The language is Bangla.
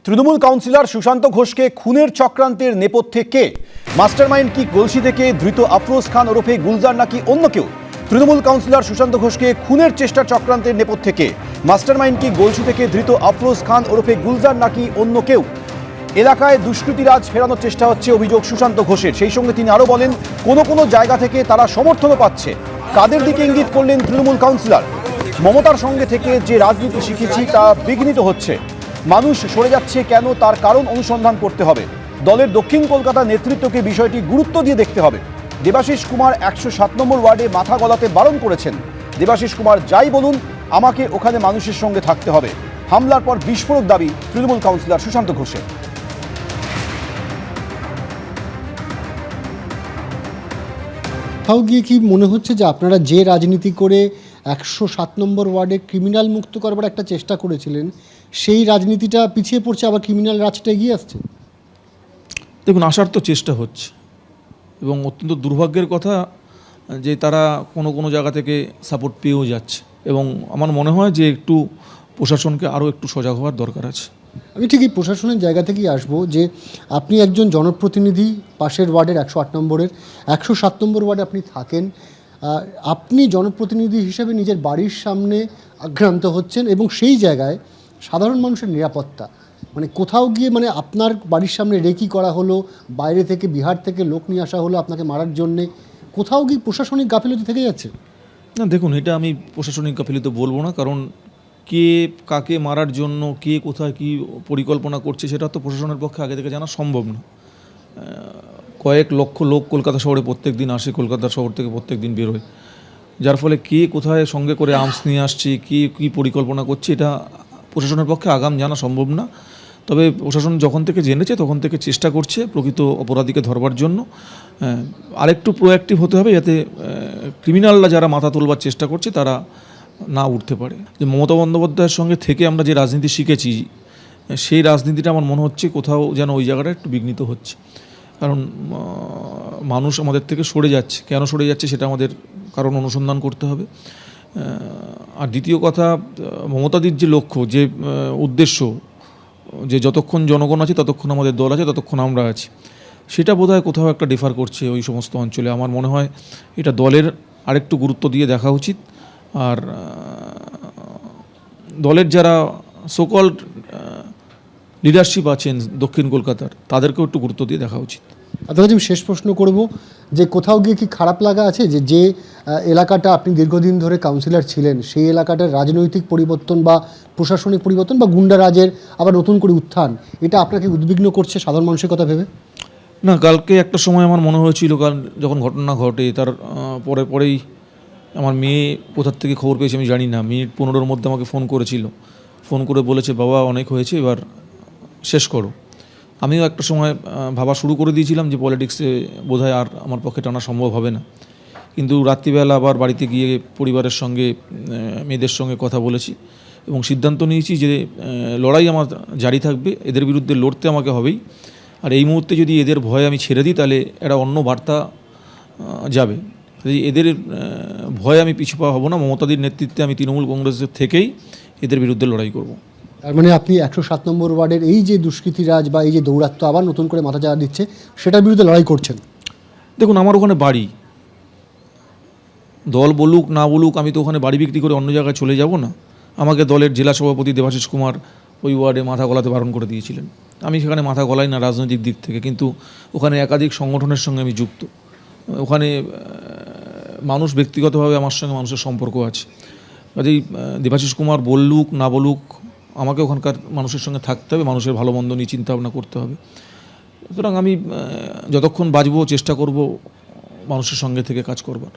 তৃণমূল কাউন্সিলর সুশান্ত ঘোষকে খুনের চক্রান্তের নেপথ্যে কে? মাস্টারমাইন্ড কি গলসি থেকে ধৃত আফরোজ খান ওরফে গুলজার নাকি অন্য কেউ? তৃণমূল কাউন্সিলর সুশান্ত ঘোষকে খুনের চেষ্টার চক্রান্তের নেপথ্যে কে? মাস্টারমাইন্ড কি গলসি থেকে ধৃত আফরোজ খান ওরফে গুলজার নাকি অন্য কেউ? এলাকায় দুষ্কৃতিরাজ ফেরানোর চেষ্টা হচ্ছে, অভিযোগ সুশান্ত ঘোষের। সেই সঙ্গে তিনি আরও বলেন, কোনো কোনো জায়গা থেকে তারা সমর্থনও পাচ্ছে। কাদের দিকে ইঙ্গিত করলেন তৃণমূল কাউন্সিলর? মমতার সঙ্গে থেকে যে রাজনীতি শিখেছি তা বিঘ্নিত হচ্ছে। মানুষ সরে যাচ্ছে কেন, তার কারণ অনুসন্ধান করতে হবে। দলের দক্ষিণ কলকাতা নেতৃত্বকে বিষয়টি গুরুত্ব দিয়ে দেখতে হবে। দেবাশিস কুমার 107 নম্বর ওয়ার্ডে মাথা গলাতে বারণ করেছেন। দেবাশিস কুমার যাই বলুন, আমাকে ওখানে মানুষের সঙ্গে থাকতে হবে। হামলার পর বিস্ফোরক দাবি তৃণমূল কাউন্সিলর সুশান্ত ঘোষের। কোথাও গিয়ে কি মনে হচ্ছে যে আপনারা যে রাজনীতি করে 107 নম্বর ওয়ার্ডে ক্রিমিনাল মুক্ত করবার একটা চেষ্টা করেছিলেন, সেই রাজনীতিটা পিছিয়ে পড়ছে, আবার ক্রিমিনাল রাজটা এগিয়ে আসছে? দেখুন, আসার তো চেষ্টা হচ্ছে এবং অত্যন্ত দুর্ভাগ্যের কথা যে তারা কোনো কোনো জায়গা থেকে সাপোর্ট পেয়েও যাচ্ছে এবং আমার মনে হয় যে একটু প্রশাসনকে আরও একটু সজাগ হওয়ার দরকার আছে। আমি ঠিক এই প্রশাসনের জায়গা থেকেই আসবো যে আপনি একজন জনপ্রতিনিধি, পাশের ওয়ার্ডের 108 নম্বরের 107 নম্বর ওয়ার্ডে আপনি থাকেন। আপনি জনপ্রতিনিধি হিসেবে নিজের বাড়ির সামনে আক্রান্ত হচ্ছেন এবং সেই জায়গায় সাধারণ মানুষের নিরাপত্তা মানে কোথাও গিয়ে মানে আপনার বাড়ির সামনে রেকি করা হলো, বাইরে থেকে বিহার থেকে লোক নিয়ে আসা হলো আপনাকে মারার জন্যে, কোথাও গিয়ে প্রশাসনিক গাফিলতি থেকে যাচ্ছে? না দেখুন, এটা আমি প্রশাসনিক গাফিলতি বলবো না, কারণ কে কাকে মারার জন্য কে কোথায় কী পরিকল্পনা করছে সেটা তো প্রশাসনের পক্ষে আগে থেকে জানা সম্ভব না। কয়েক লক্ষ লোক কলকাতা শহরে প্রত্যেক দিন আসে, কলকাতা শহর থেকে প্রত্যেক দিন বেরোয়, যার ফলে কে কোথায় সঙ্গে করে আর্মস নিয়ে আসছে, কী পরিকল্পনা করছে, এটা প্রশাসনের পক্ষে আগাম জানা সম্ভব না। তবে প্রশাসন যখন থেকে জেনেছে তখন থেকে চেষ্টা করছে প্রকৃত অপরাধীকে ধরবার জন্য। আরেকটু প্রোঅ্যাক্টিভ হতে হবে, যাতে ক্রিমিনালরা যারা মাথা তোলবার চেষ্টা করছে তারা না উঠতে পারে। যে মমতা বন্দ্যোপাধ্যায়ের সঙ্গে থেকে আমরা যে রাজনীতি শিখেছি, সেই রাজনীতিটা আমার মনে হচ্ছে কোথাও যেন ওই জায়গাটা একটু বিঘ্নিত হচ্ছে। কারণ মানুষ আমাদের থেকে সরে যাচ্ছে, কেন সরে যাচ্ছে সেটা আমাদের কারণ অনুসন্ধান করতে হবে। আর দ্বিতীয় কথা, মমতাদির যে লক্ষ্য, যে উদ্দেশ্য, যে যতক্ষণ জনগণ আছে ততক্ষণ আমাদের দল আছে, ততক্ষণ আমরা আছি, সেটা বোধহয় কোথাও একটা ডিফার করছে ওই সমস্ত অঞ্চলে। আমার মনে হয় এটা দলের আরেকটু গুরুত্ব দিয়ে দেখা উচিত। আর দলের যারা সোকল্ড লিডারশিপ আছেন দক্ষিণ কলকাতার, তাদেরকেও একটু গুরুত্ব দিয়ে দেখা উচিত। আপনার কাছে আমি শেষ প্রশ্ন করব যে কোথাও গিয়ে কি খারাপ লাগা আছে যে এলাকাটা আপনি দীর্ঘদিন ধরে কাউন্সিলর ছিলেন, সেই এলাকাটার রাজনৈতিক পরিবর্তন বা প্রশাসনিক পরিবর্তন বা গুন্ডারাজের আবার নতুন করে উত্থান, এটা আপনাকে উদ্বিগ্ন করছে সাধারণ মানুষের কথা ভেবে? না, কালকে একটা সময় আমার মনে হয়েছিল, কারণ যখন ঘটনা ঘটে তার পরেই আমার মেয়ে কোথার থেকে খবর পেয়েছে আমি জানি না, মিনিট 15-র মধ্যে আমাকে ফোন করেছিল, ফোন করে বলেছে, বাবা অনেক হয়েছে, এবার শেষ করো। আমিও একটা সময় ভাবা শুরু করে দিয়েছিলাম যে পলিটিক্সে বোধহয় আর আমার পক্ষে টানা সম্ভব হবে না। কিন্তু রাত্রিবেলা আবার বাড়িতে গিয়ে পরিবারের সঙ্গে, মেয়েদের সঙ্গে কথা বলেছি এবং সিদ্ধান্ত নিয়েছি যে লড়াই আমার জারি থাকবে, এদের বিরুদ্ধে লড়তে আমাকে হবেই। আর এই মুহূর্তে যদি এদের ভয় আমি ছেড়ে দিই তাহলে একটা অন্য বার্তা যাবে। এদের ভয়ে আমি পিছু পা হব না। মমতাদির নেতৃত্বে আমি তৃণমূল কংগ্রেসের থেকেই এদের বিরুদ্ধে লড়াই করব। তার মানে আপনি 107 নম্বর ওয়ার্ডের এই যে দুষ্কৃতিরাজ বা এই যে দৌরাত্ম্য আবার নতুন করে মাথা চাড়া দিচ্ছে, সেটার বিরুদ্ধে লড়াই করছেন? দেখুন, আমার ওখানে বাড়ি, দল বলুক না বলুক, আমি তো ওখানে বাড়ি বিক্রি করে অন্য জায়গায় চলে যাব না। আমাকে দলের জেলা সভাপতি দেবাশিস কুমার ওই ওয়ার্ডে মাথা গলাতে বারণ করে দিয়েছিলেন। আমি সেখানে মাথা গলাই না রাজনৈতিক দিক থেকে, কিন্তু ওখানে একাধিক সংগঠনের সঙ্গে আমি যুক্ত। ওখানে মানুষ ব্যক্তিগতভাবে আমার সঙ্গে মানুষের সম্পর্ক আছে। কাজেই দেবাশিস কুমার বলুক না বলুক, আমাকে ওখানকার মানুষের সঙ্গে থাকতে হবে, মানুষের ভালো মন্দ নিয়ে চিন্তাভাবনা করতে হবে। সুতরাং আমি যতক্ষণ বাঁচব চেষ্টা করব মানুষের সঙ্গে থেকে কাজ করবার।